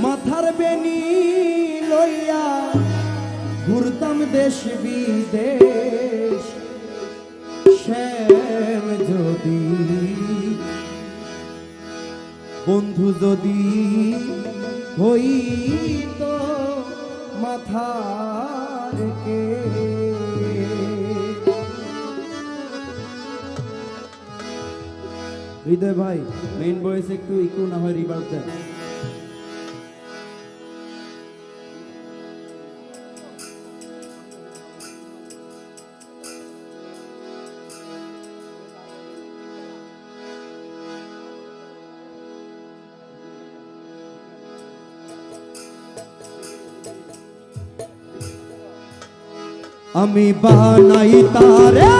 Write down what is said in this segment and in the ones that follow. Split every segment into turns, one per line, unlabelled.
মাথার বেনি লইয়া ঘুরতাম দেশ বিদেশ শ্যাম যদি বন্ধু যদি হইতো মাথার কে হৃদয় ভাই মেইন ভয়েস একটু ইকো না হয় রিভার্ব দেন। আমি বানাই তারে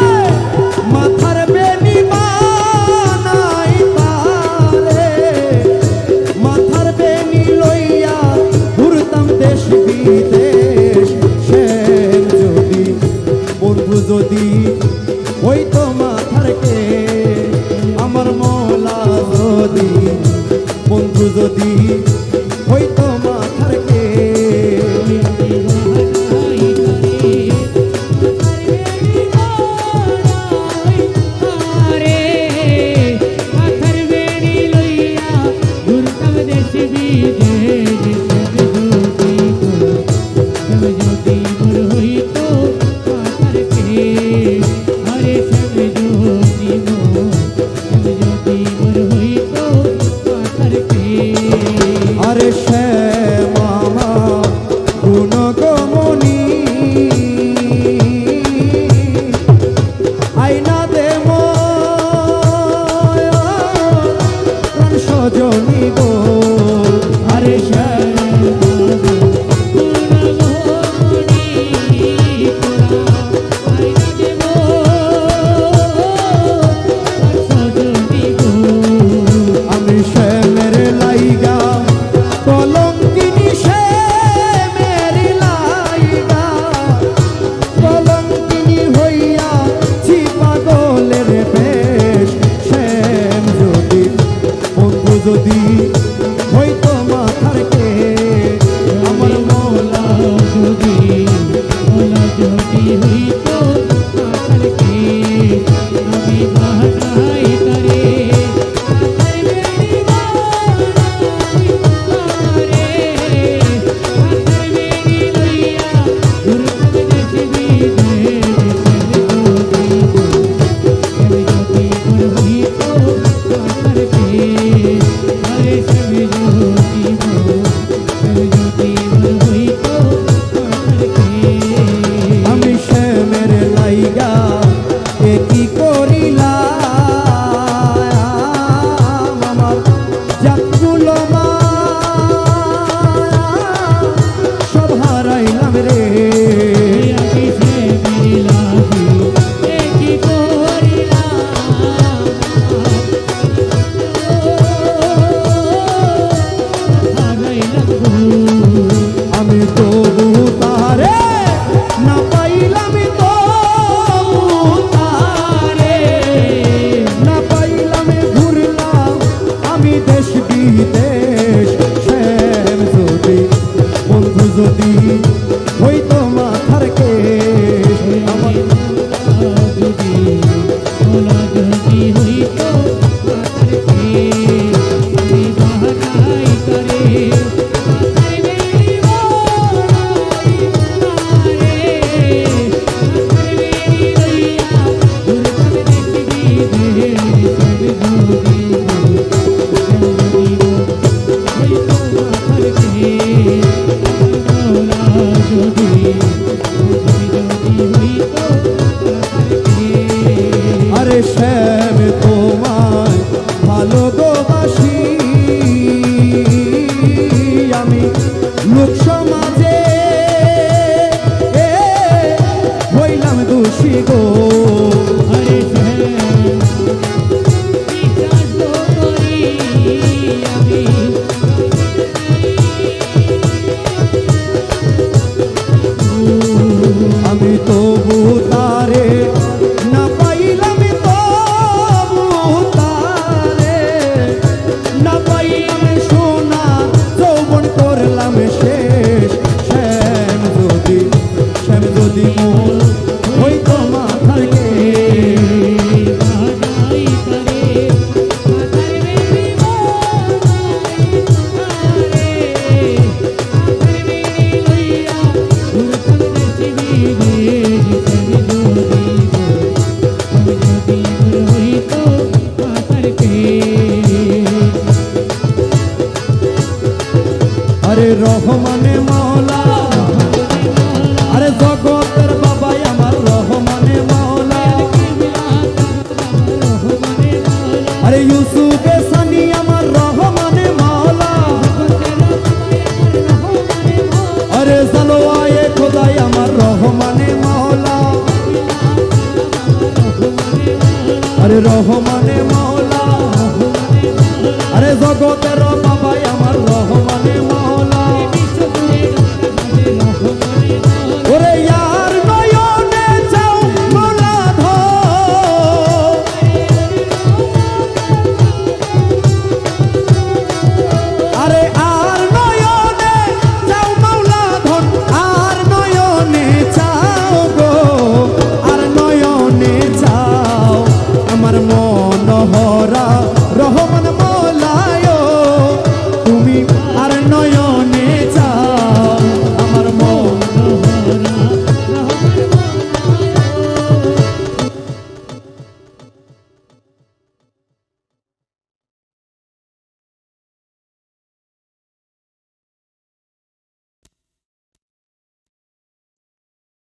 মাথার বেনি বানাই তারে মাথার বেনি লইয়া ঘুরতাম দেশ বিদেশ শ্যাম যদি বন্ধু যদি হইতো মাথার কে আমার মৌলা যদি বন্ধু যদি হইতো মাথার কে আরে শ্যাম আমার গুণগমনি আইনা দে মন সজনী গো আরে শ্যাম আমি শ্যামের লাইগা কলঙ্কিনী শ্যামের লাইগা কলঙ্কিনী হইয়া ছি পাগলের বেশ শ্যাম যদি বন্ধু যদি হইতো মাথার কে আমার মৌলা যদি
হইতো মাথার কে আমি বাহাই তারে
আমি শ্যামের লাইগা এ কি করিলাম আমার জাতগুলো মা সব হারাইলাম রে আমি তবু তারে না পাইলাম তবু তারে না পাইলাম ঘুরলাম আমি দেশ বিদেশ শ্যাম যদি বন্ধু যদি হইতো মাথার কে আমার
যদি হইতো মাথার কে আমি বাহাই করে
আরে শ্যাম তোমায় ভালোবাসি আমি লোক সমাজে হইলাম দোষী গো
আরে বিশ্বাস করি আমি
আরে রহমানে মৌলা